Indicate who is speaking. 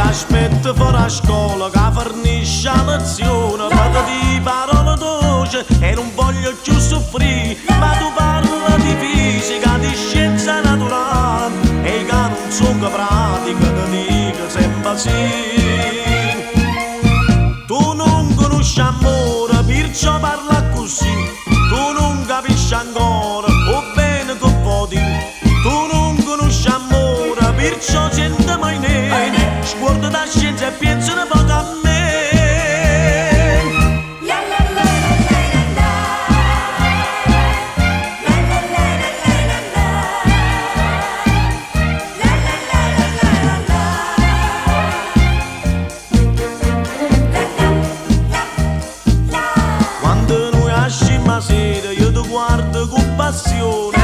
Speaker 1: T'aspetto fuori a scuola che fornisce a lezione, vado di parole dolci e non voglio più soffrire, ma tu parla di fisica, di scienza naturale e che non sono pratica, ti dico sempre sì. Tu non conosci amore, perciò parla così, tu non capisci ancora, o bene che vuoi dire. Tu non conosci amore, perciò senti mai niente, sguardo da scienza e penso un po' a me. Quando noi asciamo a sera io ti guardo con passione